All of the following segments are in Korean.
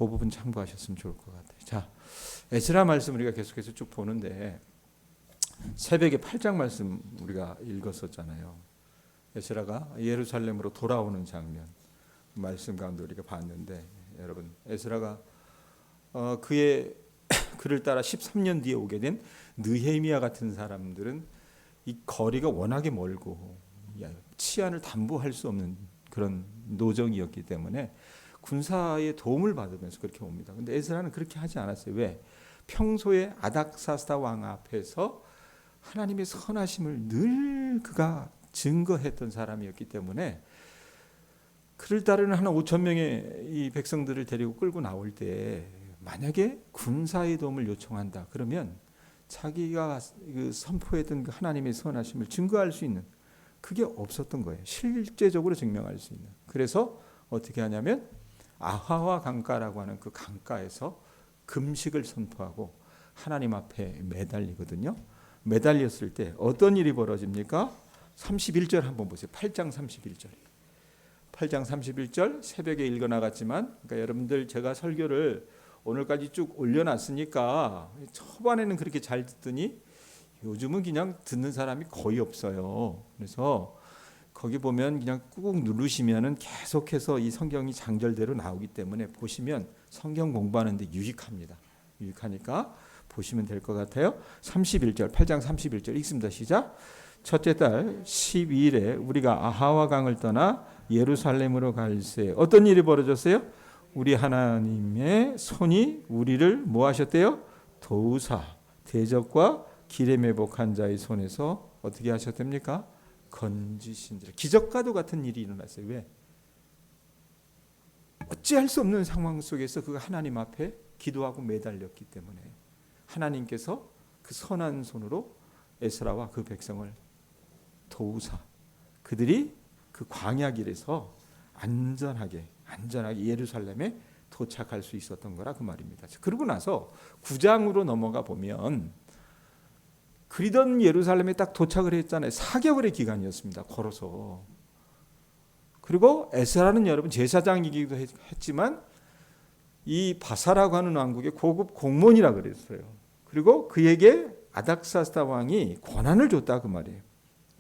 그 부분 참고하셨으면 좋을 것 같아요. 자, 에스라 말씀 우리가 계속해서 쭉 보는데 새벽에 8장 말씀 우리가 읽었었잖아요. 에스라가 예루살렘으로 돌아오는 장면 말씀 가운데 우리가 봤는데, 여러분 에스라가 그의 그를 따라 13년 뒤에 오게 된 느헤미야 같은 사람들은 이 거리가 워낙에 멀고 치안을 담보할 수 없는 그런 노정이었기 때문에 군사의 도움을 받으면서 그렇게 옵니다. 근데 에스라는 그렇게 하지 않았어요. 왜? 평소에 아닥사스다 왕 앞에서 하나님의 선하심을 늘 그가 증거했던 사람이었기 때문에 그를 따르는 한 5천 명의 이 백성들을 데리고 끌고 나올 때 만약에 군사의 도움을 요청한다 그러면 자기가 그 선포했던 그 하나님의 선하심을 증거할 수 있는 그게 없었던 거예요. 실제적으로 증명할 수 있는. 그래서 어떻게 하냐면 아하와 강가라고 하는 그 강가에서 금식을 선포하고 하나님 앞에 매달리거든요. 매달렸을 때 어떤 일이 벌어집니까? 31절 한번 보세요. 8장 31절. 8장 31절 새벽에 읽어나갔지만, 그러니까 여러분들 제가 설교를 오늘까지 쭉 올려놨으니까 초반에는 그렇게 잘 듣더니 요즘은 그냥 듣는 사람이 거의 없어요. 그래서 거기 보면 그냥 꾹 누르시면은 계속해서 이 성경이 장절대로 나오기 때문에 보시면 성경 공부하는데 유익합니다. 유익하니까 보시면 될 것 같아요. 31절, 8장 31절 읽습니다. 시작. 첫째 달 12일에 우리가 아하와 강을 떠나 예루살렘으로 갈새 어떤 일이 벌어졌어요? 우리 하나님의 손이 우리를 뭐 하셨대요? 도우사 대적과 길에 매복한 자의 손에서 어떻게 하셨답니까? 건지신지라. 기적과도 같은 일이 일어났어요. 왜? 어찌할 수 없는 상황 속에서 그가 하나님 앞에 기도하고 매달렸기 때문에 하나님께서 그 선한 손으로 에스라와 그 백성을 도우사 그들이 그 광야 길에서 안전하게 예루살렘에 도착할 수 있었던 거라 그 말입니다. 그러고 나서 9장으로 넘어가 보면 그리던 예루살렘에 딱 도착을 했잖아요. 4개월의 기간이었습니다. 걸어서. 그리고 에스라는 여러분 제사장이기도 했지만 이 바사라고 하는 왕국의 고급 공무원이라 그랬어요. 그리고 그에게 아닥사스다 왕이 권한을 줬다 그 말이에요.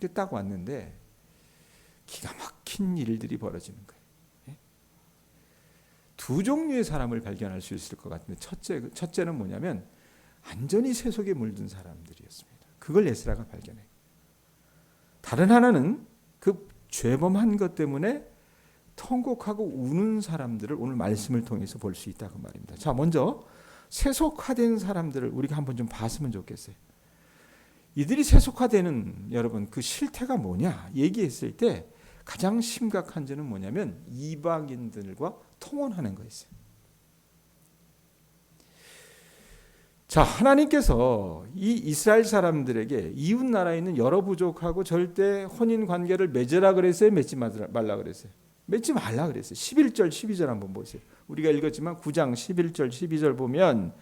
근데 딱 왔는데 기가 막힌 일들이 벌어지는 거예요. 두 종류의 사람을 발견할 수 있을 것 같은데 첫째는 뭐냐면 완전히 세속에 물든 사람들이었습니다. 그걸 에스라가 발견해요. 다른 하나는 그 죄범한 것 때문에 통곡하고 우는 사람들을 오늘 말씀을 통해서 볼 수 있다 그 말입니다. 자, 먼저 세속화된 사람들을 우리가 한번 좀 봤으면 좋겠어요. 이들이 세속화되는 여러분 그 실태가 뭐냐 얘기했을 때 가장 심각한 점은 뭐냐면 이방인들과 통혼하는 거였어요. 자, 하나님께서 이 이스라엘 사람들에게 이웃 나라에 있는 여러 부족하고 절대 혼인 관계를 맺으라 그랬어요? 맺지 말라 그랬어요? 맺지 말라 그랬어요. 11절 12절 한번 보세요. 우리가 읽었지만 9장 11절 12절 보면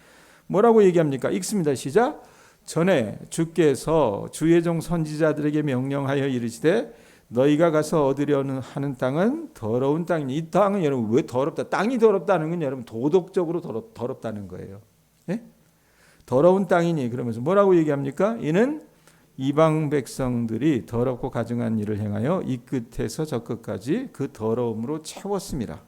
뭐라고 얘기합니까? 읽습니다. 시작. 전에 주께서 주의 종 선지자들에게 명령하여 이르시되 너희가 가서 얻으려는 하는 땅은 더러운 땅이니. 이 땅은 여러분 왜 더럽다? 땅이 더럽다는 건 여러분 도덕적으로 더럽다는 거예요. 예? 더러운 땅이니 그러면서 뭐라고 얘기합니까? 이는 이방 백성들이 더럽고 가증한 일을 행하여 이 끝에서 저 끝까지 그 더러움으로 채웠습니다.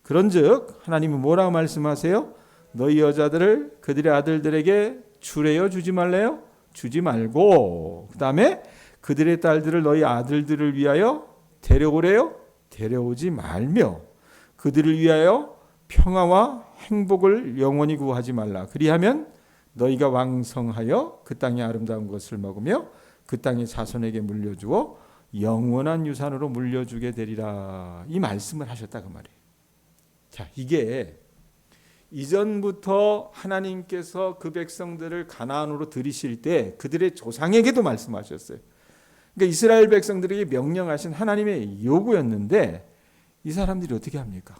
그런즉 하나님은 뭐라고 말씀하세요? 너희 여자들을 그들의 아들들에게 주래요? 주지 말래요? 주지 말고 그 다음에 그들의 딸들을 너희 아들들을 위하여 데려오래요? 데려오지 말며 그들을 위하여 평화와 행복을 영원히 구하지 말라. 그리하면 너희가 왕성하여 그 땅의 아름다운 것을 먹으며 그 땅의 자손에게 물려주어 영원한 유산으로 물려주게 되리라. 이 말씀을 하셨다 그 말이에요. 자, 이게 이전부터 하나님께서 그 백성들을 가나안으로 들이실 때 그들의 조상에게도 말씀하셨어요. 그러니까 이스라엘 백성들에게 명령하신 하나님의 요구였는데 이 사람들이 어떻게 합니까?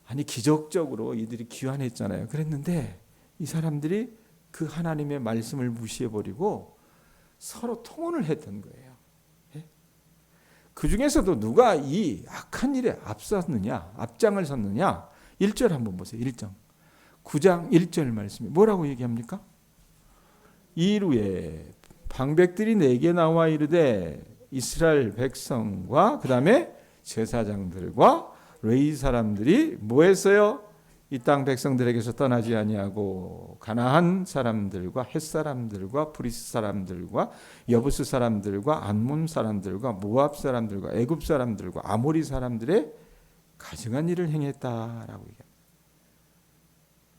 아니 기적적으로 이들이 귀환했잖아요. 그랬는데 이 사람들이 그 하나님의 말씀을 무시해버리고 서로 통혼을 했던 거예요. 예? 그 중에서도 누가 이 악한 일에 앞장을 섰느냐? 1절 한번 보세요. 1장. 9장 1절 말씀이 뭐라고 얘기합니까? 이루에 방백들이 내게 나와 이르되 이스라엘 백성과 그 다음에 제사장들과 레위 사람들이 뭐 했어요? 이 땅 백성들에게서 떠나지 아니하고 가나안 사람들과 헷 사람들과 브리스 사람들과 여부스 사람들과 암몬 사람들과 모압 사람들과 애굽 사람들과 아모리 사람들의 가증한 일을 행했다라고 얘기합니다.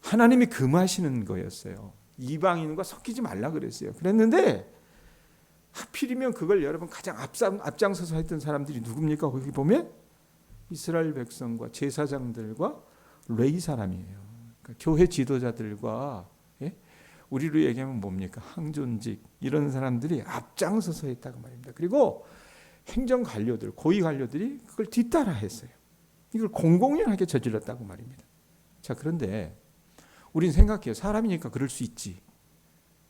하나님이 금하시는 거였어요. 이방인과 섞이지 말라 그랬어요. 그랬는데 하필이면 그걸 여러분 가장 앞장서서 했던 사람들이 누굽니까? 거기 보면 이스라엘 백성과 제사장들과 레위 사람이에요. 그러니까 교회 지도자들과 우리로 얘기하면 뭡니까? 항존직 이런 사람들이 앞장서서 했다고 말입니다. 그리고 행정 관료들, 고위 관료들이 그걸 뒤따라 했어요. 이걸 공공연하게 저질렀다고 말입니다. 자, 그런데 우린 생각해요. 사람이니까 그럴 수 있지.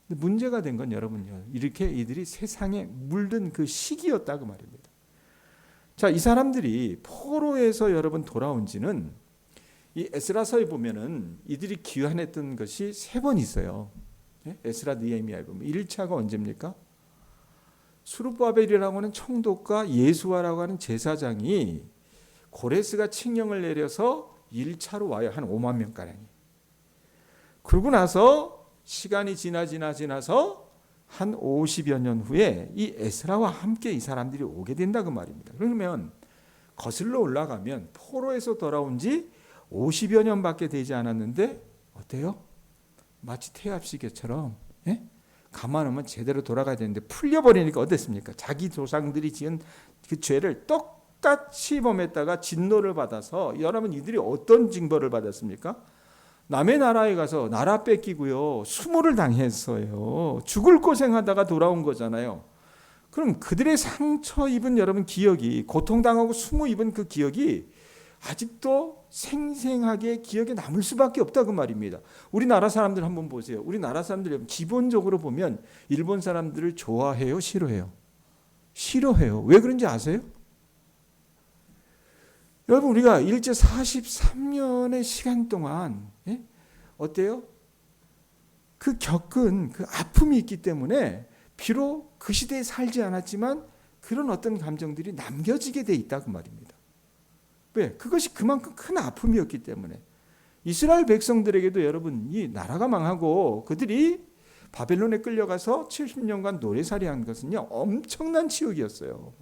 근데 문제가 된 건 여러분요. 이렇게 이들이 세상에 물든 그 시기였다고 말입니다. 자, 이 사람들이 포로에서 여러분 돌아온 지는 이 에스라서에 보면은 이들이 귀환했던 것이 3번 있어요. 에스라 느헤미야에 보면 1차가 언제입니까? 수르바벨이라고 하는 총독과 예수아라고 하는 제사장이 고레스가 칙령을 내려서 1차로 와요. 한 5만 명가량이. 그러고 나서 시간이 지나서 한 50여 년 후에 이 에스라와 함께 이 사람들이 오게 된다고 말입니다. 그러면 거슬러 올라가면 포로에서 돌아온 지 50여 년밖에 되지 않았는데 어때요? 마치 태압시계처럼 가만하면 제대로 돌아가야 되는데 풀려버리니까 어땠습니까? 자기 조상들이 지은 그 죄를 똑같이 범했다가 진노를 받아서 여러분 이들이 어떤 징벌을 받았습니까? 남의 나라에 가서 나라 뺏기고요. 수모를 당했어요. 죽을 고생하다가 돌아온 거잖아요. 그럼 그들의 상처 입은 여러분 기억이 고통당하고 수모 입은 그 기억이 아직도 생생하게 기억에 남을 수밖에 없다고 말입니다. 우리나라 사람들 한번 보세요. 우리나라 사람들이 기본적으로 보면 일본 사람들을 좋아해요? 싫어해요? 싫어해요. 왜 그런지 아세요? 여러분 우리가 일제 43년의 시간 동안 어때요? 그 겪은 그 아픔이 있기 때문에 비록 그 시대에 살지 않았지만 그런 어떤 감정들이 남겨지게 돼 있다고 말입니다. 왜? 그것이 그만큼 큰 아픔이었기 때문에 이스라엘 백성들에게도 여러분 이 나라가 망하고 그들이 바벨론에 끌려가서 70년간 노예살이 한 것은요 엄청난 치욕이었어요.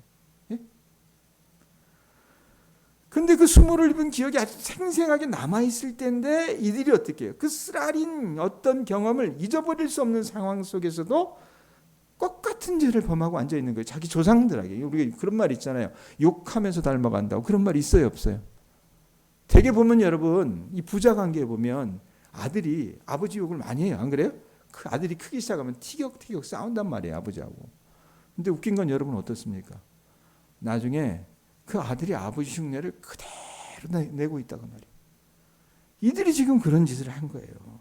근데 그 수모를 입은 기억이 아주 생생하게 남아있을 때인데 이들이 어떻게 해요? 그 쓰라린 어떤 경험을 잊어버릴 수 없는 상황 속에서도 똑같은 죄를 범하고 앉아있는 거예요. 자기 조상들에게. 우리가 그런 말 있잖아요. 욕하면서 닮아간다고. 그런 말 있어요? 없어요? 대개 보면 여러분 이 부자 관계에 보면 아들이 아버지 욕을 많이 해요. 안 그래요? 그 아들이 크기 시작하면 티격태격 싸운단 말이에요. 아버지하고. 근데 웃긴 건 여러분 어떻습니까? 나중에 그 아들이 아버지 흉내를 그대로 내고 있다고 말이에요. 이들이 지금 그런 짓을 한 거예요.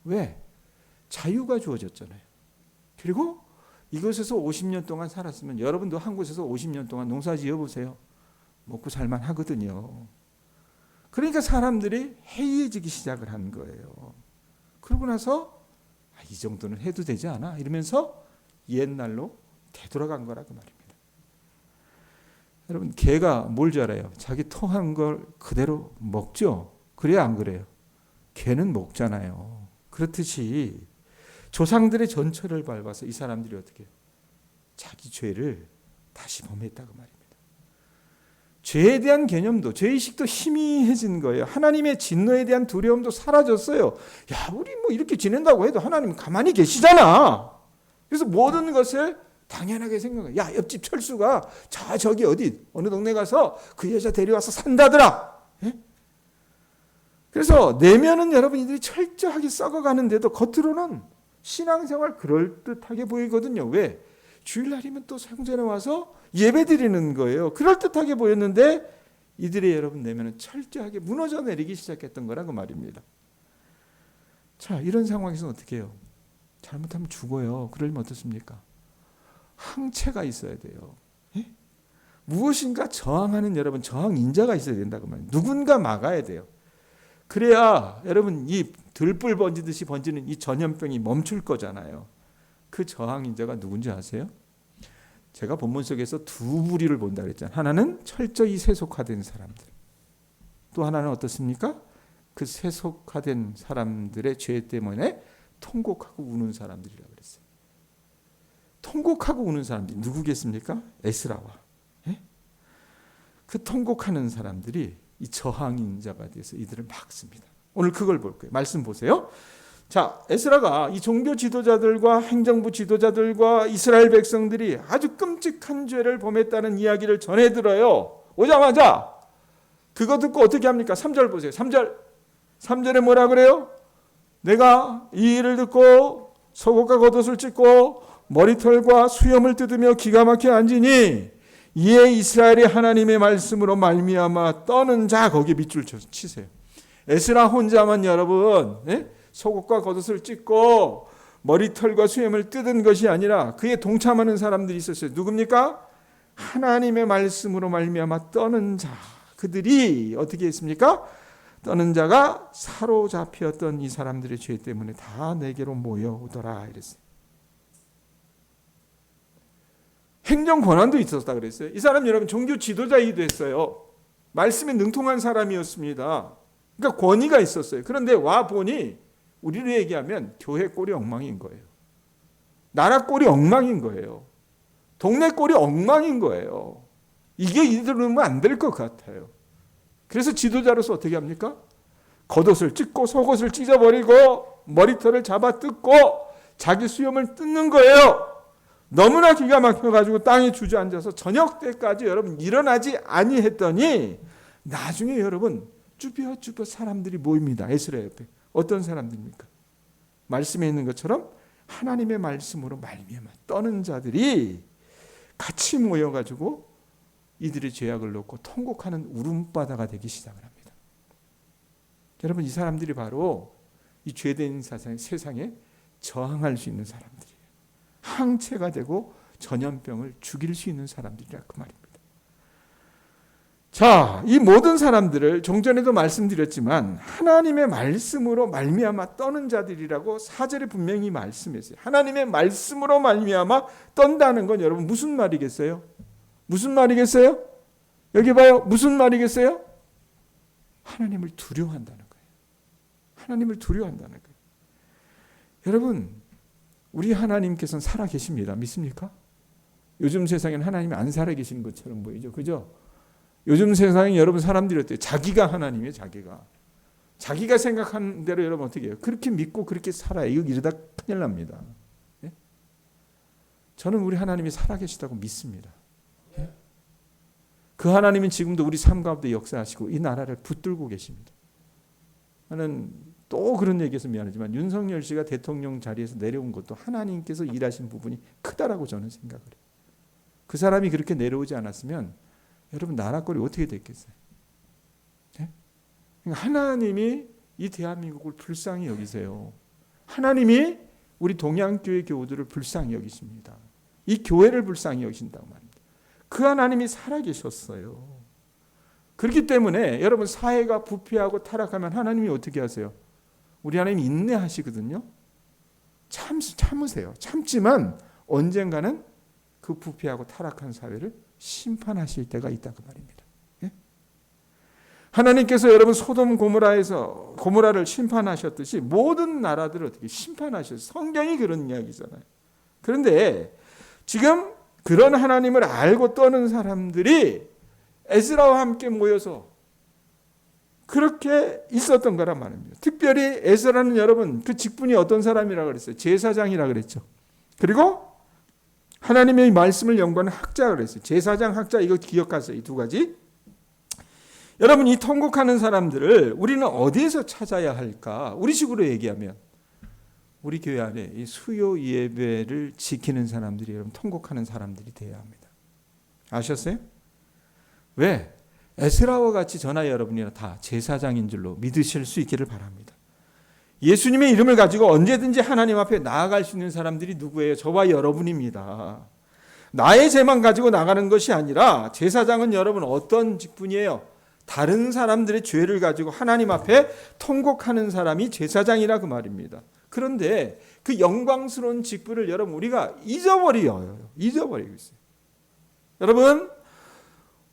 왜? 자유가 주어졌잖아요. 그리고 이곳에서 50년 동안 살았으면 여러분도 한 곳에서 50년 동안 농사 지어보세요. 먹고 살만 하거든요. 그러니까 사람들이 해이해지기 시작을 한 거예요. 그러고 나서 이 정도는 해도 되지 않아? 이러면서 옛날로 되돌아간 거라고 말입니다. 여러분 개가 뭘 잘해요? 자기 토한 걸 그대로 먹죠. 그래야 안 그래요? 개는 먹잖아요. 그렇듯이 조상들의 전철을 밟아서 이 사람들이 어떻게 해요? 자기 죄를 다시 범했다고 말입니다. 죄에 대한 개념도 죄의식도 희미해진 거예요. 하나님의 진노에 대한 두려움도 사라졌어요. 야 우리 뭐 이렇게 지낸다고 해도 하나님은 가만히 계시잖아. 그래서 모든 것을 당연하게 생각해요. 야 옆집 철수가 저기 어느 동네 가서 그 여자 데려와서 산다더라. 그래서 내면은 여러분 이들이 철저하게 썩어가는데도 겉으로는 신앙생활 그럴듯하게 보이거든요. 왜? 주일날이면 또 성전에 와서 예배 드리는 거예요. 그럴듯하게 보였는데 이들의 여러분 내면은 철저하게 무너져 내리기 시작했던 거라고 말입니다. 자, 이런 상황에서 어떻게 해요? 잘못하면 죽어요. 그러면 어떻습니까? 항체가 있어야 돼요. 무엇인가 저항하는 여러분 저항 인자가 있어야 된다고 말이에요. 누군가 막아야 돼요. 그래야 여러분 이 들불 번지듯이 번지는 이 전염병이 멈출 거잖아요. 그 저항 인자가 누군지 아세요? 제가 본문 속에서 두 부류를 본다 그랬잖아요. 하나는 철저히 세속화된 사람들. 또 하나는 어떻습니까? 그 세속화된 사람들의 죄 때문에 통곡하고 우는 사람들이라고 그랬어요. 통곡하고 우는 사람들이 누구겠습니까? 에스라와. 예? 그 통곡하는 사람들이 이 저항인자가 돼서 이들을 막습니다. 오늘 그걸 볼 거예요. 말씀 보세요. 자, 에스라가 이 종교 지도자들과 행정부 지도자들과 이스라엘 백성들이 아주 끔찍한 죄를 범했다는 이야기를 전해 들어요. 오자마자 그거 듣고 어떻게 합니까? 3절 보세요. 3절에 뭐라 그래요? 내가 이 일을 듣고 속옷과 겉옷을 찢고 머리털과 수염을 뜯으며 기가 막혀 앉으니 이에 이스라엘이 하나님의 말씀으로 말미암아 떠는 자, 거기에 밑줄 치세요. 에스라 혼자만 여러분 속옷과 겉옷을 찢고 머리털과 수염을 뜯은 것이 아니라 그에 동참하는 사람들이 있었어요. 누굽니까? 하나님의 말씀으로 말미암아 떠는 자, 그들이 어떻게 했습니까? 떠는 자가 사로잡혔던 이 사람들의 죄 때문에 다 내게로 모여오더라 이랬어요. 행정 권한도 있었다 그랬어요. 이 사람 여러분 종교 지도자이기도 했어요. 말씀에 능통한 사람이었습니다. 그러니까 권위가 있었어요. 그런데 와 보니 우리로 얘기하면 교회 꼴이 엉망인 거예요. 나라 꼴이 엉망인 거예요. 동네 꼴이 엉망인 거예요. 이게 이대로는 안 될 것 같아요. 그래서 지도자로서 어떻게 합니까? 겉옷을 찢고 속옷을 찢어버리고 머리털을 잡아 뜯고 자기 수염을 뜯는 거예요. 너무나 기가 막혀가지고 땅에 주저앉아서 저녁 때까지 여러분 일어나지 아니했더니 나중에 여러분 쭈뼛쭈뼛 사람들이 모입니다. 에스라 옆에. 어떤 사람들입니까? 말씀에 있는 것처럼 하나님의 말씀으로 말미암아 떠는 자들이 같이 모여가지고 이들의 죄악을 놓고 통곡하는 울음바다가 되기 시작을 합니다. 여러분 이 사람들이 바로 이 죄된 세상에 저항할 수 있는 사람들이에요. 항체가 되고 전염병을 죽일 수 있는 사람들이라 그 말입니다. 자, 이 모든 사람들을 종전에도 말씀드렸지만 하나님의 말씀으로 말미암아 떠는 자들이라고 4절에 분명히 말씀했어요. 하나님의 말씀으로 말미암아 떤다는 건 여러분 무슨 말이겠어요? 무슨 말이겠어요? 여기 봐요. 무슨 말이겠어요? 하나님을 두려워한다는 거예요. 하나님을 두려워한다는 거예요. 여러분, 우리 하나님께서는 살아 계십니다. 믿습니까? 요즘 세상에는 하나님이 안 살아 계시는 것처럼 보이죠. 그죠? 요즘 세상에 여러분 사람들이 어때요? 자기가 하나님이에요. 자기가 생각하는 대로 여러분 어떻게 해요? 그렇게 믿고 그렇게 살아요. 이거 이러다 큰일 납니다. 예? 저는 우리 하나님이 살아 계시다고 믿습니다. 예? 그 하나님은 지금도 우리 삶 가운데 역사하시고 이 나라를 붙들고 계십니다. 저는 또 그런 얘기해서 미안하지만 윤석열 씨가 대통령 자리에서 내려온 것도 하나님께서 일하신 부분이 크다라고 저는 생각을 해요. 그 사람이 그렇게 내려오지 않았으면 여러분 나라 꼴이 어떻게 됐겠어요? 네? 그러니까 하나님이 이 대한민국을 불쌍히 여기세요. 하나님이 우리 동양교회 교우들을 불쌍히 여기십니다. 이 교회를 불쌍히 여기신다고 말입니다. 그 하나님이 살아계셨어요. 그렇기 때문에 여러분 사회가 부패하고 타락하면 하나님이 어떻게 하세요? 우리 하나님이 인내하시거든요. 참으세요. 참지만 언젠가는 그 부패하고 타락한 사회를 심판하실 때가 있다고 말입니다. 예? 하나님께서 여러분 소돔 고모라를 심판하셨듯이 모든 나라들을 어떻게 심판하셨어요. 성경이 그런 이야기잖아요. 그런데 지금 그런 하나님을 알고 떠는 사람들이 에스라와 함께 모여서 그렇게 있었던 거란 말입니다. 특별히 에스라는 여러분 그 직분이 어떤 사람이라고 그랬어요? 제사장이라고 그랬죠. 그리고 하나님의 말씀을 연구하는 학자라고 그랬어요. 제사장, 학자 이거 기억하세요. 이 두 가지. 여러분 이 통곡하는 사람들을 우리는 어디에서 찾아야 할까? 우리식으로 얘기하면 우리 교회 안에 이 수요 예배를 지키는 사람들이 여러분 통곡하는 사람들이 되어야 합니다. 아셨어요? 왜? 에스라와 같이 저나 여러분이나 다 제사장인 줄로 믿으실 수 있기를 바랍니다. 예수님의 이름을 가지고 언제든지 하나님 앞에 나아갈 수 있는 사람들이 누구예요? 저와 여러분입니다. 나의 죄만 가지고 나가는 것이 아니라 제사장은 여러분 어떤 직분이에요? 다른 사람들의 죄를 가지고 하나님 앞에 통곡하는 사람이 제사장이라 그 말입니다. 그런데 그 영광스러운 직분을 여러분 우리가 잊어버리고 있어요. 여러분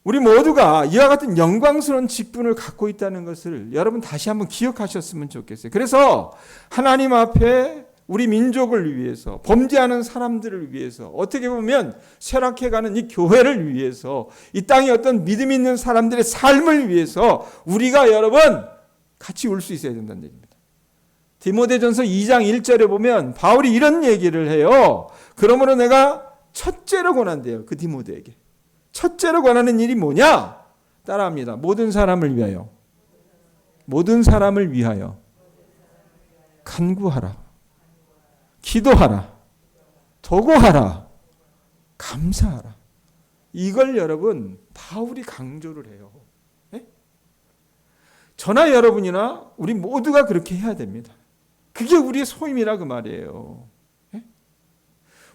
우리 모두가 이와 같은 영광스러운 직분을 갖고 있다는 것을 여러분 다시 한번 기억하셨으면 좋겠어요. 그래서 하나님 앞에 우리 민족을 위해서, 범죄하는 사람들을 위해서, 어떻게 보면 쇠락해가는 이 교회를 위해서, 이 땅에 어떤 믿음 있는 사람들의 삶을 위해서 우리가 여러분 같이 울 수 있어야 된다는 얘기입니다. 디모데전서 2장 1절에 보면 바울이 이런 얘기를 해요. 그러므로 내가 첫째로 권한대요. 그 디모데에게. 첫째로 권하는 일이 뭐냐? 따라합니다. 모든 사람을 위하여. 모든 사람을 위하여 간구하라. 기도하라. 도구하라. 감사하라. 이걸 여러분 바울이 강조를 해요. 네? 저나 여러분이나 우리 모두가 그렇게 해야 됩니다. 그게 우리의 소임이라 그 말이에요. 네?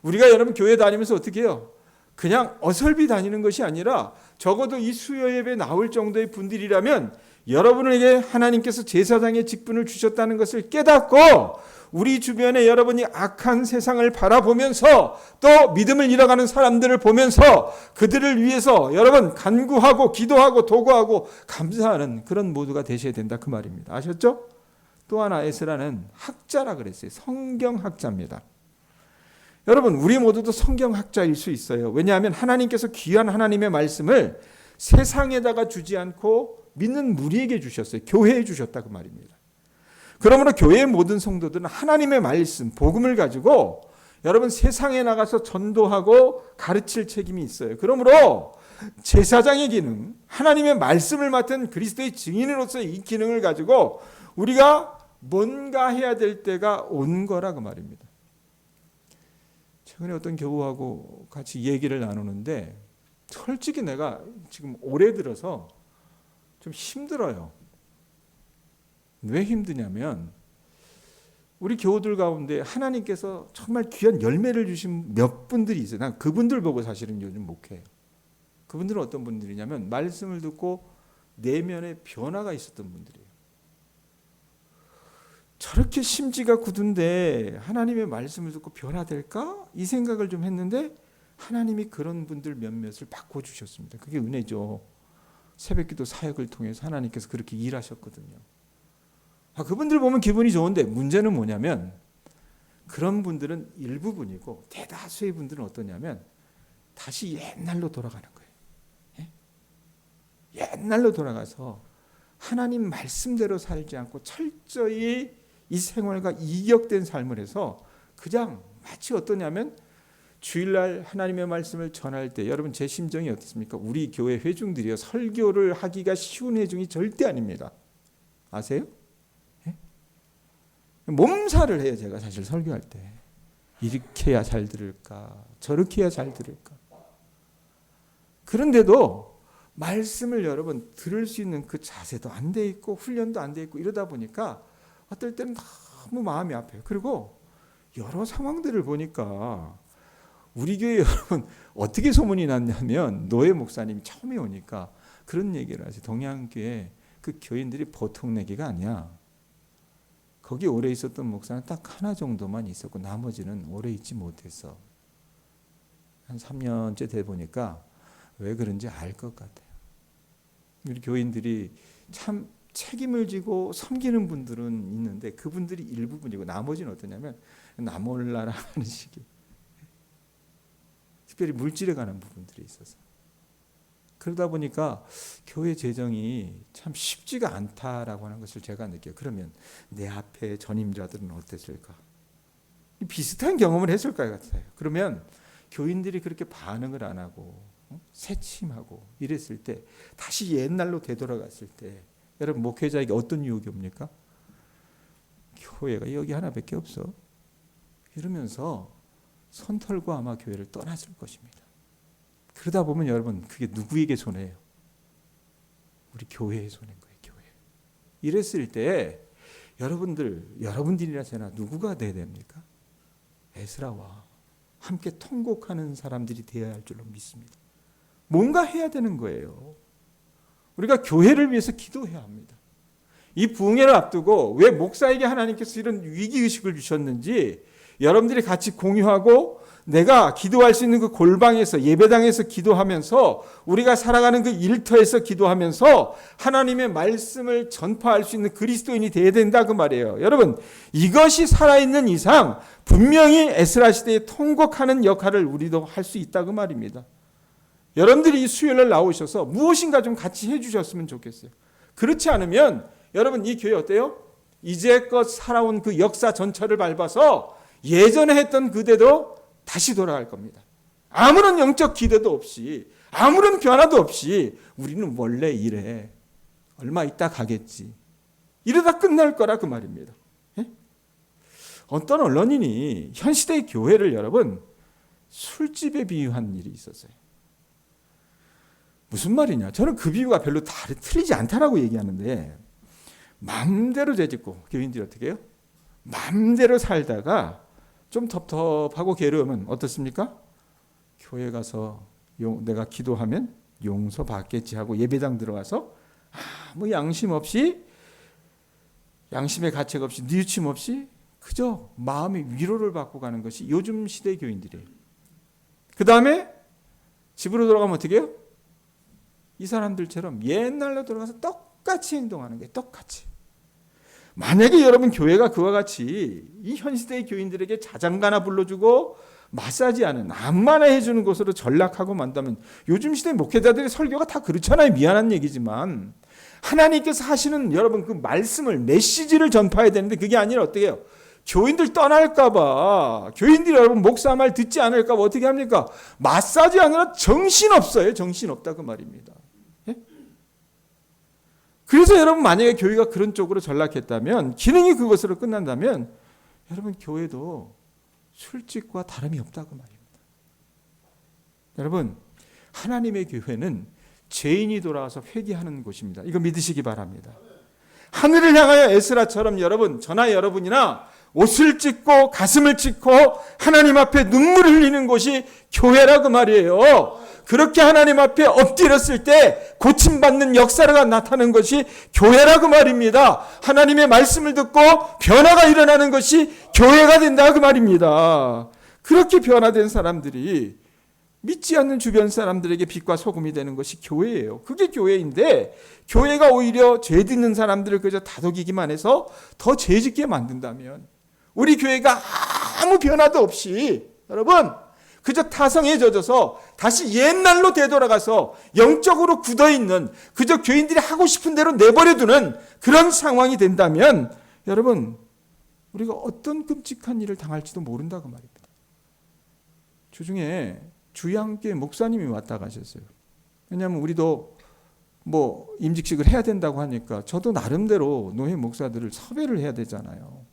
우리가 여러분 교회 다니면서 어떻게 해요? 그냥 어설비 다니는 것이 아니라 적어도 이 수요 예배 나올 정도의 분들이라면 여러분에게 하나님께서 제사장의 직분을 주셨다는 것을 깨닫고 우리 주변에 여러분이 악한 세상을 바라보면서 또 믿음을 잃어가는 사람들을 보면서 그들을 위해서 여러분 간구하고 기도하고 도구하고 감사하는 그런 모두가 되셔야 된다 그 말입니다. 아셨죠? 또 하나 에스라는 학자라 그랬어요. 성경학자입니다. 여러분 우리 모두도 성경학자일 수 있어요. 왜냐하면 하나님께서 귀한 하나님의 말씀을 세상에다가 주지 않고 믿는 무리에게 주셨어요. 교회에 주셨다 그 말입니다. 그러므로 교회의 모든 성도들은 하나님의 말씀, 복음을 가지고 여러분 세상에 나가서 전도하고 가르칠 책임이 있어요. 그러므로 제사장의 기능, 하나님의 말씀을 맡은 그리스도의 증인으로서의 이 기능을 가지고 우리가 뭔가 해야 될 때가 온 거라 그 말입니다. 최근에 어떤 교우하고 같이 얘기를 나누는데 솔직히 내가 지금 올해 들어서 좀 힘들어요. 왜 힘드냐면 우리 교우들 가운데 하나님께서 정말 귀한 열매를 주신 몇 분들이 있어요. 난 그분들 보고 사실은 요즘 목회해요. 그분들은 어떤 분들이냐면 말씀을 듣고 내면에 변화가 있었던 분들이에요. 저렇게 심지가 굳은데 하나님의 말씀을 듣고 변화될까? 이 생각을 좀 했는데 하나님이 그런 분들 몇몇을 바꿔주셨습니다. 그게 은혜죠. 새벽기도 사역을 통해서 하나님께서 그렇게 일하셨거든요. 그분들 보면 기분이 좋은데 문제는 뭐냐면 그런 분들은 일부분이고 대다수의 분들은 어떠냐면 다시 옛날로 돌아가는 거예요. 예? 옛날로 돌아가서 하나님 말씀대로 살지 않고 철저히 이 생활과 이격된 삶을 해서 그냥 마치 어떠냐면 주일날 하나님의 말씀을 전할 때 여러분 제 심정이 어떻습니까? 우리 교회 회중들이요 설교를 하기가 쉬운 회중이 절대 아닙니다. 아세요? 예? 몸살을 해요. 제가 사실 설교할 때 이렇게 해야 잘 들을까 저렇게 해야 잘 들을까. 그런데도 말씀을 여러분 들을 수 있는 그 자세도 안 돼 있고 훈련도 안 돼 있고 이러다 보니까 어떨 때는 너무 마음이 아파요. 그리고 여러 상황들을 보니까 우리 교회 여러분 어떻게 소문이 났냐면 노예 목사님이 처음에 오니까 그런 얘기를 하세요. 동양교회 그 교인들이 보통 내기가 아니야. 거기 오래 있었던 목사는 딱 하나 정도만 있었고 나머지는 오래 있지 못했어. 한 3년째 돼 보니까 왜 그런지 알 것 같아요. 우리 교인들이 참 책임을 지고 섬기는 분들은 있는데 그분들이 일부분이고 나머지는 어떠냐면 나 몰라라 하는 식이 특별히 물질에 관한 부분들이 있어서 그러다 보니까 교회 재정이 참 쉽지가 않다라고 하는 것을 제가 느껴요. 그러면 내 앞에 전임자들은 어땠을까? 비슷한 경험을 했을 것 같아요. 그러면 교인들이 그렇게 반응을 안 하고 새침하고 이랬을 때 다시 옛날로 되돌아갔을 때 여러분 목회자에게 어떤 유혹이 옵니까? 교회가 여기 하나밖에 없어. 이러면서 손 털고 아마 교회를 떠났을 것입니다. 그러다 보면 여러분 그게 누구에게 손해예요? 우리 교회의 손해인 거예요. 교회. 이랬을 때 여러분들이나 저나 누구가 돼야 됩니까? 에스라와 함께 통곡하는 사람들이 되어야 할 줄로 믿습니다. 뭔가 해야 되는 거예요. 우리가 교회를 위해서 기도해야 합니다. 이 부흥회를 앞두고 왜 목사에게 하나님께서 이런 위기의식을 주셨는지 여러분들이 같이 공유하고 내가 기도할 수 있는 그 골방에서 예배당에서 기도하면서 우리가 살아가는 그 일터에서 기도하면서 하나님의 말씀을 전파할 수 있는 그리스도인이 되어야 된다 그 말이에요. 여러분 이것이 살아있는 이상 분명히 에스라 시대에 통곡하는 역할을 우리도 할 수 있다 그 말입니다. 여러분들이 이 수요일날 나오셔서 무엇인가 좀 같이 해주셨으면 좋겠어요. 그렇지 않으면 여러분 이 교회 어때요? 이제껏 살아온 그 역사 전철을 밟아서 예전에 했던 그대로 다시 돌아갈 겁니다. 아무런 영적 기대도 없이 아무런 변화도 없이 우리는 원래 이래. 얼마 있다 가겠지. 이러다 끝날 거라 그 말입니다. 예? 어떤 언론인이 현 시대의 교회를 여러분 술집에 비유한 일이 있었어요. 무슨 말이냐? 저는 그 비유가 별로 틀리지 않다라고 얘기하는데 마음대로 죄짓고 교인들이 어떻게 해요? 마음대로 살다가 좀 텁텁하고 괴로우면 어떻습니까? 교회 가서 내가 기도하면 용서받겠지 하고 예배당 들어가서 아무 양심 없이 양심의 가책 없이 뉘우침 없이 그저 마음의 위로를 받고 가는 것이 요즘 시대의 교인들이에요. 그 다음에 집으로 돌아가면 어떻게 해요? 이 사람들처럼 옛날로 돌아가서 똑같이 행동하는 거예요. 똑같이. 만약에 여러분 교회가 그와 같이 이 현 시대의 교인들에게 자장가나 불러주고 마사지하는 안마나 해주는 곳으로 전락하고 만다면 요즘 시대 목회자들의 설교가 다 그렇잖아요. 미안한 얘기지만 하나님께서 하시는 여러분 그 말씀을 메시지를 전파해야 되는데 그게 아니라 어떻게 해요? 교인들 떠날까 봐 교인들이 여러분 목사 말 듣지 않을까 봐 어떻게 합니까? 마사지 하느라 정신없어요. 정신없다 그 말입니다. 그래서 여러분 만약에 교회가 그런 쪽으로 전락했다면 기능이 그것으로 끝난다면 여러분 교회도 술집과 다름이 없다고 말입니다. 여러분 하나님의 교회는 죄인이 돌아와서 회개하는 곳입니다. 이거 믿으시기 바랍니다. 하늘을 향하여 에스라처럼 여러분 저나 여러분이나 옷을 찢고 가슴을 찢고 하나님 앞에 눈물을 흘리는 곳이 교회라고 말이에요. 그렇게 하나님 앞에 엎드렸을 때 고침받는 역사가 나타나는 것이 교회라고 말입니다. 하나님의 말씀을 듣고 변화가 일어나는 것이 교회가 된다 그 말입니다. 그렇게 변화된 사람들이 믿지 않는 주변 사람들에게 빛과 소금이 되는 것이 교회예요. 그게 교회인데 교회가 오히려 죄 짓는 사람들을 그저 다독이기만 해서 더 죄 짓게 만든다면 우리 교회가 아무 변화도 없이 여러분 그저 타성에 젖어서 다시 옛날로 되돌아가서 영적으로 굳어있는 그저 교인들이 하고 싶은 대로 내버려두는 그런 상황이 된다면 여러분 우리가 어떤 끔찍한 일을 당할지도 모른다고 말입니다. 주중에 주양교회 목사님이 왔다 가셨어요. 왜냐하면 우리도 뭐 임직식을 해야 된다고 하니까 저도 나름대로 노회 목사들을 섭외를 해야 되잖아요.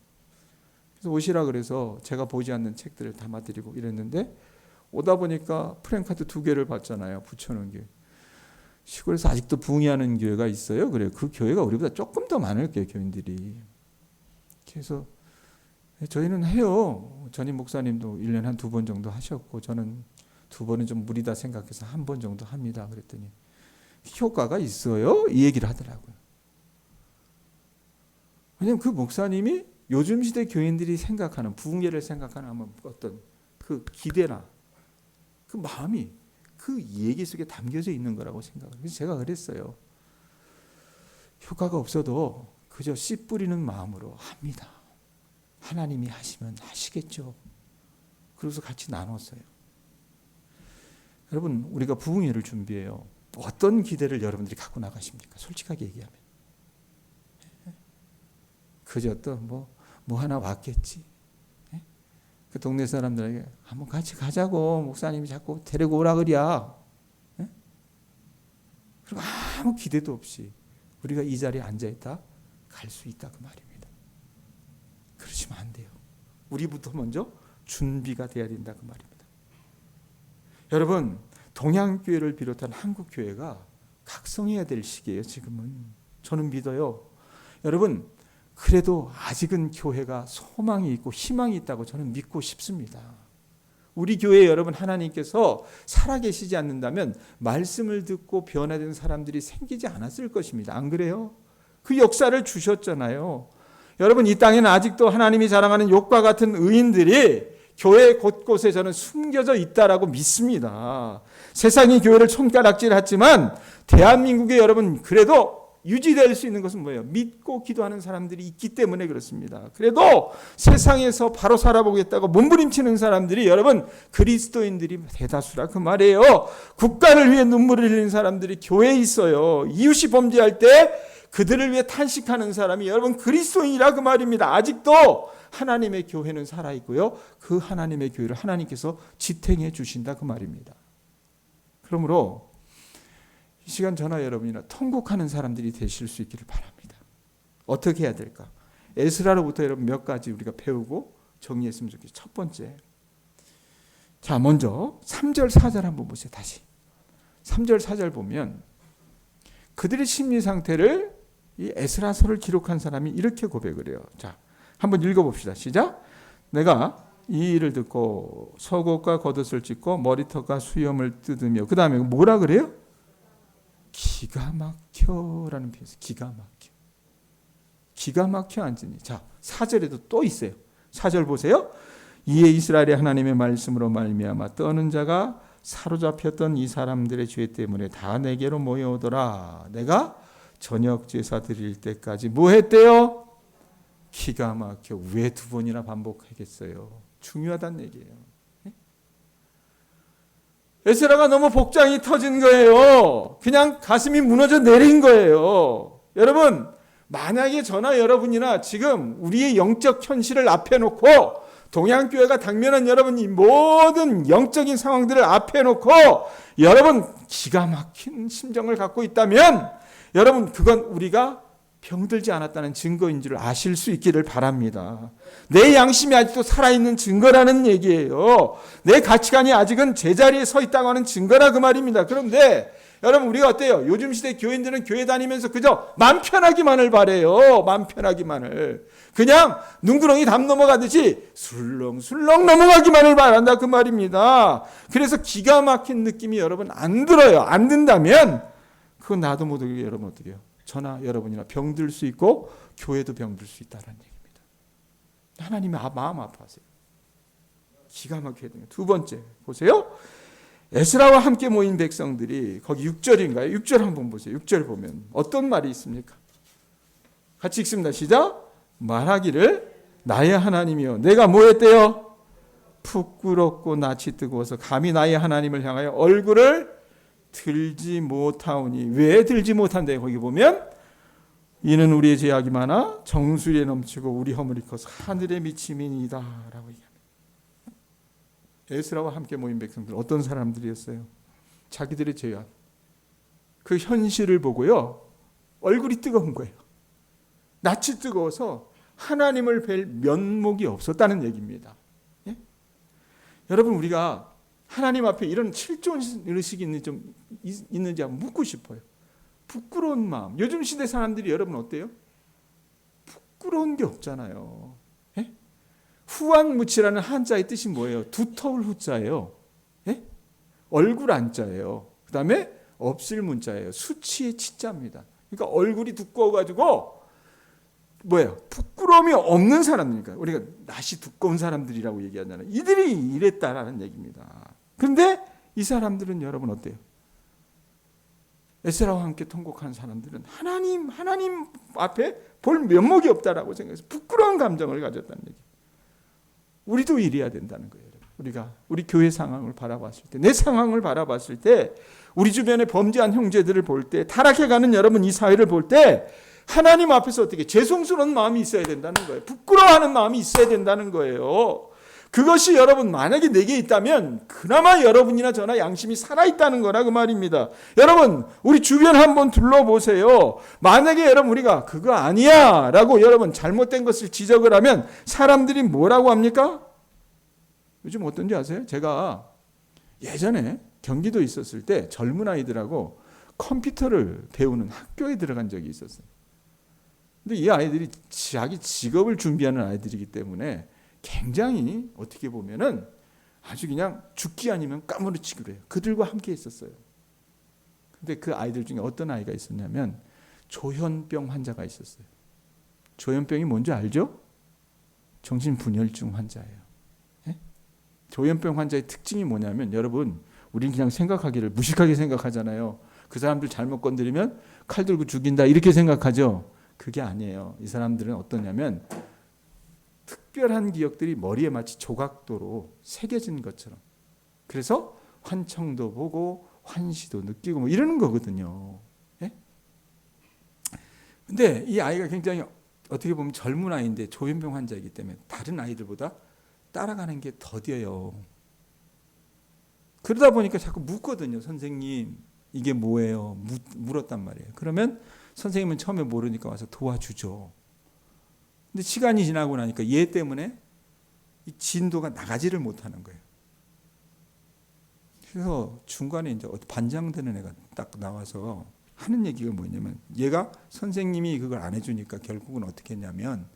그래서 오시라 그래서 제가 보지 않는 책들을 담아드리고 이랬는데 오다 보니까 프랭카드 2개를 받잖아요. 붙여놓은 교회. 시골에서 아직도 부흥회하는 교회가 있어요. 그래요. 그 교회가 우리보다 조금 더 많을 거예요. 교인들이. 그래서 저희는 해요. 전임 목사님도 1년에 한 2번 정도 하셨고 저는 2번은 좀 무리다 생각해서 1번 정도 합니다. 그랬더니 효과가 있어요? 이 얘기를 하더라고요. 왜냐하면 그 목사님이 요즘 시대 교인들이 생각하는 부흥회를 생각하는 어떤 그 기대나 그 마음이 그 얘기 속에 담겨져 있는 거라고 생각해요. 그래서 제가 그랬어요. 효과가 없어도 그저 씨 뿌리는 마음으로 합니다. 하나님이 하시면 하시겠죠. 그래서 같이 나눴어요. 여러분 우리가 부흥회를 준비해요. 어떤 기대를 여러분들이 갖고 나가십니까? 솔직하게 얘기하면. 그저 또 뭐 하나 왔겠지. 그 동네 사람들에게 한번 같이 가자고 목사님이 자꾸 데리고 오라 그래야. 그리고 아무 기대도 없이 우리가 이 자리에 앉아있다 갈 수 있다 그 말입니다. 그러시면 안 돼요. 우리부터 먼저 준비가 돼야 된다 그 말입니다. 여러분 동양교회를 비롯한 한국교회가 각성해야 될 시기예요. 지금은. 저는 믿어요. 여러분 그래도 아직은 교회가 소망이 있고 희망이 있다고 저는 믿고 싶습니다. 우리 교회 여러분 하나님께서 살아계시지 않는다면 말씀을 듣고 변화된 사람들이 생기지 않았을 것입니다. 안 그래요? 그 역사를 주셨잖아요. 여러분 이 땅에는 아직도 하나님이 자랑하는 욥과 같은 의인들이 교회 곳곳에 저는 숨겨져 있다라고 믿습니다. 세상이 교회를 손가락질했지만 대한민국에 여러분 그래도 유지될 수 있는 것은 뭐예요? 믿고 기도하는 사람들이 있기 때문에 그렇습니다. 그래도 세상에서 바로 살아보겠다고 몸부림치는 사람들이 여러분 그리스도인들이 대다수라 그 말이에요. 국가를 위해 눈물을 흘리는 사람들이 교회에 있어요. 이웃이 범죄할 때 그들을 위해 탄식하는 사람이 여러분 그리스도인이라 그 말입니다. 아직도 하나님의 교회는 살아있고요. 그 하나님의 교회를 하나님께서 지탱해 주신다 그 말입니다. 그러므로 이 시간 저나 여러분이나 통곡하는 사람들이 되실 수 있기를 바랍니다. 어떻게 해야 될까? 에스라로부터 여러분 몇 가지 우리가 배우고 정리했으면 좋겠어요. 첫 번째, 자 먼저 3절 4절 한번 보세요. 다시 3절 4절 보면 그들의 심리 상태를 이 에스라서를 기록한 사람이 이렇게 고백을 해요. 자 한번 읽어봅시다. 시작. 내가 이 일을 듣고 속옷과 겉옷을 찢고 머리털과 수염을 뜯으며 그 다음에 뭐라 그래요? 기가 막혀라는 표현이 기가 막혀. 기가 막혀 앉으니. 자 4절에도 또 있어요. 4절 보세요. 이에 이스라엘의 하나님의 말씀으로 말미암아 떠는 자가 사로잡혔던 이 사람들의 죄 때문에 다 내게로 모여오더라. 내가 저녁 제사 드릴 때까지 뭐 했대요? 기가 막혀. 왜 두 번이나 반복하겠어요? 중요하다는 얘기예요. 에스라가 너무 복장이 터진 거예요. 그냥 가슴이 무너져 내린 거예요. 여러분 만약에 저나 여러분이나 지금 우리의 영적 현실을 앞에 놓고 동양교회가 당면한 여러분 이 모든 영적인 상황들을 앞에 놓고 여러분 기가 막힌 심정을 갖고 있다면 여러분 그건 우리가 병들지 않았다는 증거인 줄 아실 수 있기를 바랍니다. 내 양심이 아직도 살아있는 증거라는 얘기예요. 내 가치관이 아직은 제자리에 서 있다고 하는 증거라 그 말입니다. 그런데 여러분 우리가 어때요? 요즘 시대 교인들은 교회 다니면서 그저 맘 편하기만을 바래요. 맘 편하기만을. 그냥 눈구렁이 담 넘어가듯이 술렁술렁 넘어가기만을 바란다 그 말입니다. 그래서 기가 막힌 느낌이 여러분 안 들어요. 안 든다면 그건 나도 모르게 여러분 어떻게 해요? 저나 여러분이나 병들 수 있고 교회도 병들 수 있다는 얘기입니다. 하나님이 마음 아파하세요. 기가 막혀야 돼요. 두 번째 보세요. 에스라와 함께 모인 백성들이 거기 6절인가요? 6절 한번 보세요. 6절 보면 어떤 말이 있습니까? 같이 읽습니다. 시작. 말하기를 나의 하나님이여 내가 뭐 했대요? 부끄럽고 낯이 뜨거워서 감히 나의 하나님을 향하여 얼굴을 들지 못하오니. 왜 들지 못한대요? 거기 보면 이는 우리의 죄악이 많아 정수리에 넘치고 우리 허물이 커서 하늘에 미치민이다 라고 얘기합니다. 에스라와 함께 모인 백성들 어떤 사람들이었어요? 자기들의 죄악 그 현실을 보고요 얼굴이 뜨거운 거예요. 낯이 뜨거워서 하나님을 뵐 면목이 없었다는 얘기입니다. 예? 여러분 우리가 하나님 앞에 이런 칠존의식이 있는지 한번 묻고 싶어요. 부끄러운 마음. 요즘 시대 사람들이 여러분 어때요? 부끄러운 게 없잖아요. 예? 후안무치라는 한자의 뜻이 뭐예요? 두터울 후자예요. 예? 얼굴 안자예요. 그 다음에 없을 문자예요. 수치의 치자입니다. 그러니까 얼굴이 두꺼워가지고 뭐예요? 부끄러움이 없는 사람이니까 우리가 낯이 두꺼운 사람들이라고 얘기하잖아요. 이들이 이랬다라는 얘기입니다. 그런데 이 사람들은 여러분 어때요? 에스라와 함께 통곡한 사람들은 하나님 앞에 볼 면목이 없다라고 생각해서 부끄러운 감정을 가졌다는 얘기. 우리도 이래야 된다는 거예요. 우리가 우리 교회 상황을 바라봤을 때, 내 상황을 바라봤을 때, 우리 주변에 범죄한 형제들을 볼 때, 타락해가는 여러분 이 사회를 볼 때 하나님 앞에서 어떻게 죄송스러운 마음이 있어야 된다는 거예요. 부끄러워하는 마음이 있어야 된다는 거예요. 그것이 여러분 만약에 내게 있다면 그나마 여러분이나 저나 양심이 살아있다는 거라 그 말입니다. 여러분 우리 주변 한번 둘러보세요. 만약에 여러분 우리가 그거 아니야 라고 여러분 잘못된 것을 지적을 하면 사람들이 뭐라고 합니까? 요즘 어떤지 아세요? 제가 예전에 경기도에 있었을 때 젊은 아이들하고 컴퓨터를 배우는 학교에 들어간 적이 있었어요. 근데 이 아이들이 자기 직업을 준비하는 아이들이기 때문에 굉장히 어떻게 보면은 아주 그냥 죽기 아니면 까무러치기로 해요. 그들과 함께 있었어요. 근데 그 아이들 중에 어떤 아이가 있었냐면 조현병 환자가 있었어요. 조현병이 뭔지 알죠? 정신분열증 환자예요. 예? 조현병 환자의 특징이 뭐냐면 여러분 우린 그냥 생각하기를 무식하게 생각하잖아요. 그 사람들 잘못 건드리면 칼 들고 죽인다 이렇게 생각하죠. 그게 아니에요. 이 사람들은 어떠냐면 특별한 기억들이 머리에 마치 조각도로 새겨진 것처럼 그래서 환청도 보고 환시도 느끼고 뭐 이러는 거거든요. 예? 근데 이 아이가 굉장히 어떻게 보면 젊은 아이인데 조현병 환자이기 때문에 다른 아이들보다 따라가는 게 더뎌요. 그러다 보니까 자꾸 묻거든요. 선생님 이게 뭐예요? 물었단 말이에요. 그러면 선생님은 처음에 모르니까 와서 도와주죠. 근데 시간이 지나고 나니까 얘 때문에 이 진도가 나가지를 못하는 거예요. 그래서 중간에 이제 반장되는 애가 딱 나와서 하는 얘기가 뭐냐면 얘가 선생님이 그걸 안 해주니까 결국은 어떻게 했냐면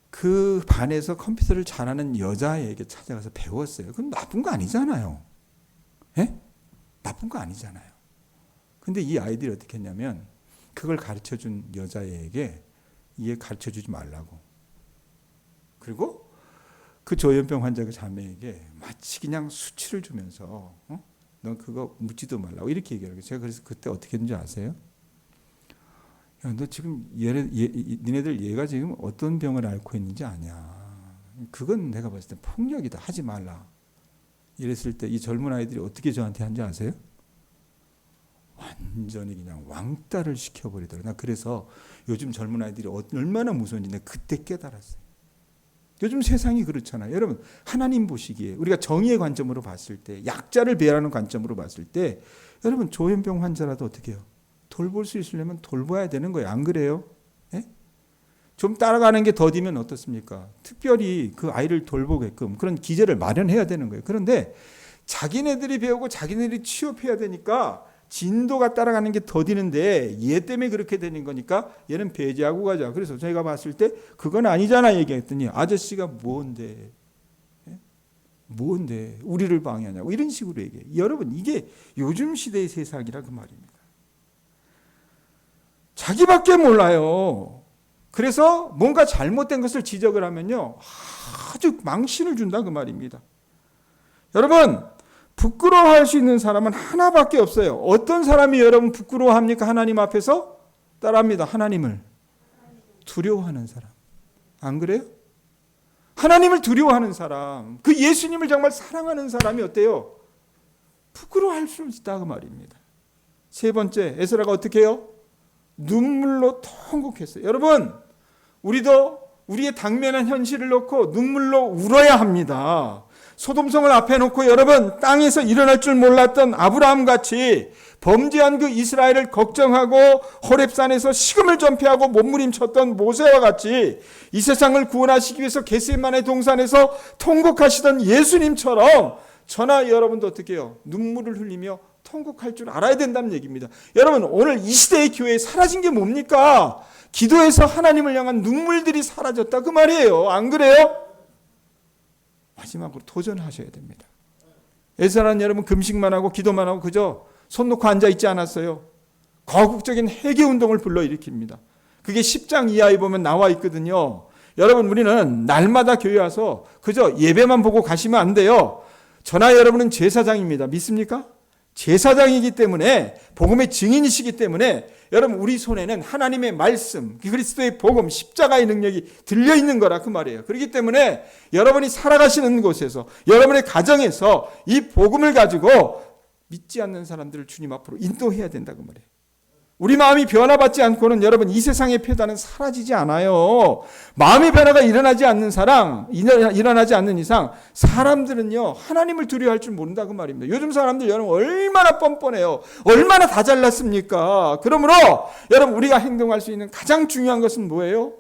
그 반에서 컴퓨터를 잘하는 여자에게 찾아가서 배웠어요. 그건 나쁜 거 아니잖아요. 예? 나쁜 거 아니잖아요. 근데 이 아이들이 어떻게 했냐면 그걸 가르쳐준 여자에게 얘 가르쳐주지 말라고. 그리고 그 조현병 환자의 자매에게 마치 그냥 수치를 주면서 넌 그거 묻지도 말라고 이렇게 얘기하는 거예요. 제가 그래서 그때 어떻게 했는지 아세요? 야, 너 지금 니네들 얘가 지금 어떤 병을 앓고 있는지 아냐. 그건 내가 봤을 때 폭력이다. 하지 말라. 이랬을 때 이 젊은 아이들이 어떻게 저한테 한지 아세요? 완전히 그냥 왕따를 시켜버리더라고요. 나 그래서 요즘 젊은 아이들이 얼마나 무서운지 내가 그때 깨달았어요. 요즘 세상이 그렇잖아요. 여러분 하나님 보시기에 우리가 정의의 관점으로 봤을 때 약자를 배려하는 관점으로 봤을 때 여러분 조현병 환자라도 어떻게 해요? 돌볼 수 있으려면 돌봐야 되는 거예요. 안 그래요? 예? 좀 따라가는 게 더디면 어떻습니까? 특별히 그 아이를 돌보게끔 그런 기제를 마련해야 되는 거예요. 그런데 자기네들이 배우고 자기네들이 취업해야 되니까 진도가 따라가는 게 더디는데 얘 때문에 그렇게 되는 거니까 얘는 배제하고 가자. 그래서 저희가 봤을 때 그건 아니잖아 얘기했더니 아저씨가 뭔데? 예? 뭔데? 우리를 방해하냐고 이런 식으로 얘기해요. 여러분 이게 요즘 시대의 세상이라 그 말입니다. 자기밖에 몰라요. 그래서 뭔가 잘못된 것을 지적을 하면요 아주 망신을 준다 그 말입니다. 여러분 부끄러워할 수 있는 사람은 하나밖에 없어요. 어떤 사람이 여러분 부끄러워합니까? 하나님 앞에서 따라합니다. 하나님을 두려워하는 사람. 안 그래요? 하나님을 두려워하는 사람, 그 예수님을 정말 사랑하는 사람이 어때요? 부끄러워할 수 있다 그 말입니다. 세 번째, 에스라가 어떻게 해요? 눈물로 통곡했어요. 여러분 우리도 우리의 당면한 현실을 놓고 눈물로 울어야 합니다. 소돔성을 앞에 놓고 여러분 땅에서 일어날 줄 몰랐던 아브라함같이 범죄한 그 이스라엘을 걱정하고 호렙산에서 식음을 전폐하고 몸부림쳤던 모세와 같이 이 세상을 구원하시기 위해서 겟세마네 동산에서 통곡하시던 예수님처럼 저나 여러분도 어떻게 해요? 눈물을 흘리며 통곡할 줄 알아야 된다는 얘기입니다. 여러분 오늘 이 시대의 교회에 사라진 게 뭡니까? 기도에서 하나님을 향한 눈물들이 사라졌다 그 말이에요. 안 그래요? 마지막으로 도전하셔야 됩니다. 에스라는 여러분 금식만 하고 기도만 하고 그저 손 놓고 앉아 있지 않았어요. 거국적인 회개운동을 불러일으킵니다. 그게 10장 이하에 보면 나와 있거든요. 여러분 우리는 날마다 교회 와서 그저 예배만 보고 가시면 안 돼요. 저나 여러분은 제사장입니다. 믿습니까? 제사장이기 때문에 복음의 증인이시기 때문에 여러분 우리 손에는 하나님의 말씀, 그리스도의 복음, 십자가의 능력이 들려있는 거라 그 말이에요. 그렇기 때문에 여러분이 살아가시는 곳에서 여러분의 가정에서 이 복음을 가지고 믿지 않는 사람들을 주님 앞으로 인도해야 된다 그 말이에요. 우리 마음이 변화받지 않고는 여러분 이 세상의 패단은 사라지지 않아요. 마음의 변화가 일어나지 않는 이상 사람들은요 하나님을 두려워할 줄 모른다 그 말입니다. 요즘 사람들 여러분 얼마나 뻔뻔해요. 얼마나 다 잘났습니까? 그러므로 여러분 우리가 행동할 수 있는 가장 중요한 것은 뭐예요?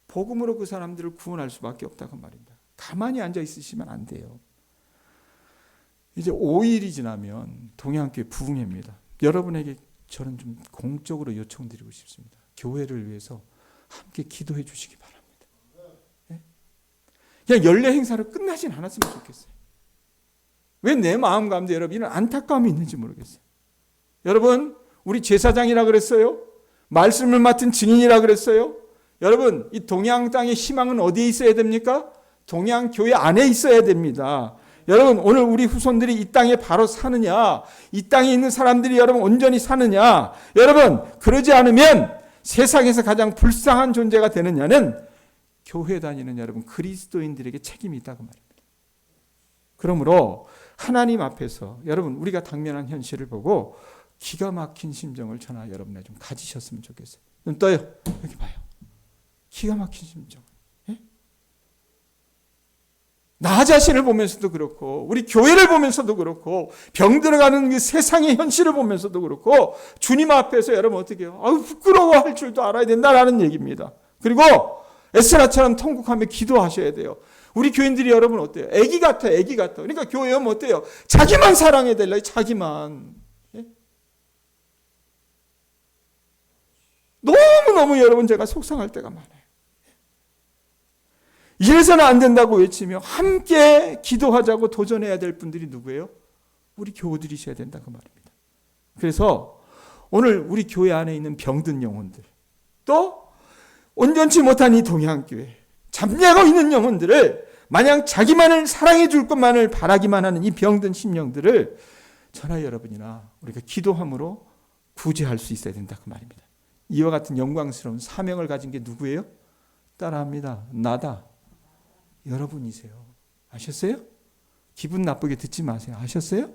복음으로 그 사람들을 구원할 수밖에 없다 그 말입니다. 가만히 앉아 있으시면 안 돼요. 이제 5일이 지나면 동해안교회 부흥회입니다. 여러분에게 저는 좀 공적으로 요청드리고 싶습니다. 교회를 위해서 함께 기도해 주시기 바랍니다. 네? 그냥 연례 행사로 끝나진 않았으면 좋겠어요. 왜 내 마음 가운데 여러분 이런 안타까움이 있는지 모르겠어요. 여러분, 우리 제사장이라 그랬어요. 말씀을 맡은 증인이라 그랬어요. 여러분, 이 동양 땅의 희망은 어디에 있어야 됩니까? 동양 교회 안에 있어야 됩니다. 여러분, 오늘 우리 후손들이 이 땅에 바로 사느냐, 이 땅에 있는 사람들이 여러분 온전히 사느냐, 여러분 그러지 않으면 세상에서 가장 불쌍한 존재가 되느냐는 교회 다니는 여러분 그리스도인들에게 책임이 있다고 말입니다. 그러므로 하나님 앞에서 여러분 우리가 당면한 현실을 보고 기가 막힌 심정을 저나 여러분에 좀 가지셨으면 좋겠어요. 눈 떠요. 여기 봐요. 기가 막힌 심정. 예? 나 자신을 보면서도 그렇고 우리 교회를 보면서도 그렇고 병들어가는 그 세상의 현실을 보면서도 그렇고 주님 앞에서 여러분 어떻게 해요? 부끄러워할 줄도 알아야 된다라는 얘기입니다. 그리고 에스라처럼 통곡하며 기도하셔야 돼요. 우리 교인들이 여러분 어때요? 애기 같아요. 애기 같아. 그러니까 교회 오면 어때요? 자기만 사랑해야 될라. 자기만. 예? 너무너무 여러분 제가 속상할 때가 많아요. 이래서는 안 된다고 외치며 함께 기도하자고 도전해야 될 분들이 누구예요? 우리 교우들이셔야 된다고 말입니다. 그래서 오늘 우리 교회 안에 있는 병든 영혼들, 또 온전치 못한 이 동양교회, 잠자고 있는 영혼들을 마냥 자기만을 사랑해 줄 것만을 바라기만 하는 이 병든 심령들을 저나 여러분이나 우리가 기도함으로 구제할 수 있어야 된다 그 말입니다. 이와 같은 영광스러운 사명을 가진 게 누구예요? 따라합니다. 나다. 여러분이세요. 아셨어요? 기분 나쁘게 듣지 마세요. 아셨어요?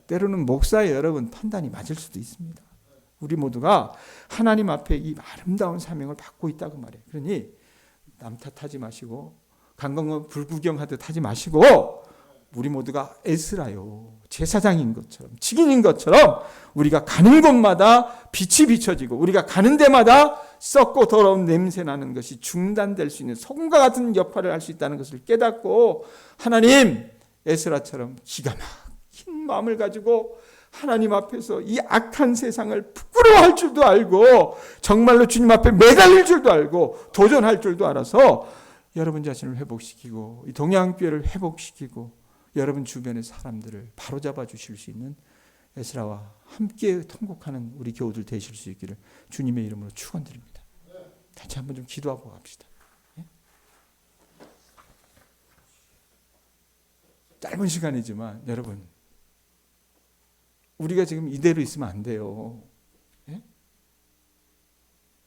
때로는 목사의 여러분 판단이 맞을 수도 있습니다. 우리 모두가 하나님 앞에 이 아름다운 사명을 받고 있다고 말해요. 그러니 남 탓하지 마시고 강건과 불구경하듯 하지 마시고 우리 모두가 에스라요. 제사장인 것처럼 직인인 것처럼 우리가 가는 곳마다 빛이 비춰지고 우리가 가는 데마다 썩고 더러운 냄새 나는 것이 중단될 수 있는 소금과 같은 역할을 할 수 있다는 것을 깨닫고 하나님 에스라처럼 기가 막힌 마음을 가지고 하나님 앞에서 이 악한 세상을 부끄러워할 줄도 알고 정말로 주님 앞에 매달릴 줄도 알고 도전할 줄도 알아서 여러분 자신을 회복시키고 이 동양교회를 회복시키고 여러분 주변의 사람들을 바로잡아 주실 수 있는 에스라와 함께 통곡하는 우리 교우들 되실 수 있기를 주님의 이름으로 축원드립니다. 같이 한번 좀 기도하고 갑시다. 예? 짧은 시간이지만 여러분 우리가 지금 이대로 있으면 안 돼요. 예?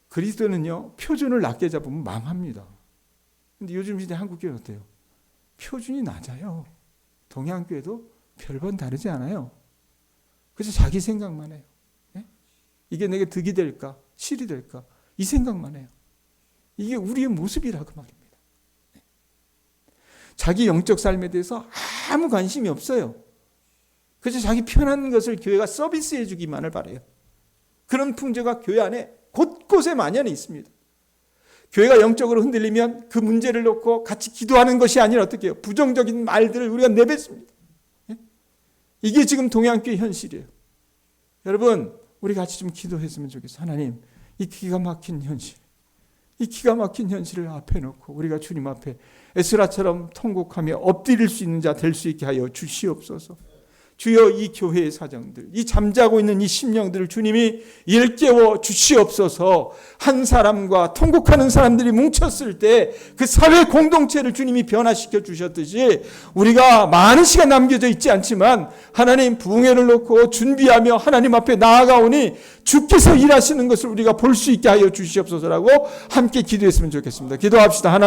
그리스도는요 표준을 낮게 잡으면 망합니다. 근데 요즘 시대 한국교회 어때요? 표준이 낮아요. 동양교회도 별반 다르지 않아요. 그래서 자기 생각만 해요. 예? 이게 내게 득이 될까? 실이 될까? 이 생각만 해요. 이게 우리의 모습이라고 말입니다. 예? 자기 영적 삶에 대해서 아무 관심이 없어요. 그래서 자기 편한 것을 교회가 서비스해 주기만을 바라요. 그런 풍조가 교회 안에 곳곳에 만연해 있습니다. 교회가 영적으로 흔들리면 그 문제를 놓고 같이 기도하는 것이 아니라 어떻게 해요? 부정적인 말들을 우리가 내뱉습니다. 예? 이게 지금 동양교회 현실이에요. 여러분 우리 같이 좀 기도했으면 좋겠어요. 하나님 이 기가 막힌 현실, 이 기가 막힌 현실을 앞에 놓고 우리가 주님 앞에 에스라처럼 통곡하며 엎드릴 수 있는 자 될 수 있게 하여 주시옵소서. 주여 이 교회의 사정들, 이 잠자고 있는 이 심령들을 주님이 일깨워 주시옵소서. 한 사람과 통곡하는 사람들이 뭉쳤을 때 그 사회 공동체를 주님이 변화시켜 주셨듯이 우리가 많은 시간 남겨져 있지 않지만 하나님 부흥회를 놓고 준비하며 하나님 앞에 나아가오니 주께서 일하시는 것을 우리가 볼 수 있게 하여 주시옵소서라고 함께 기도했으면 좋겠습니다. 기도합시다. 하나님.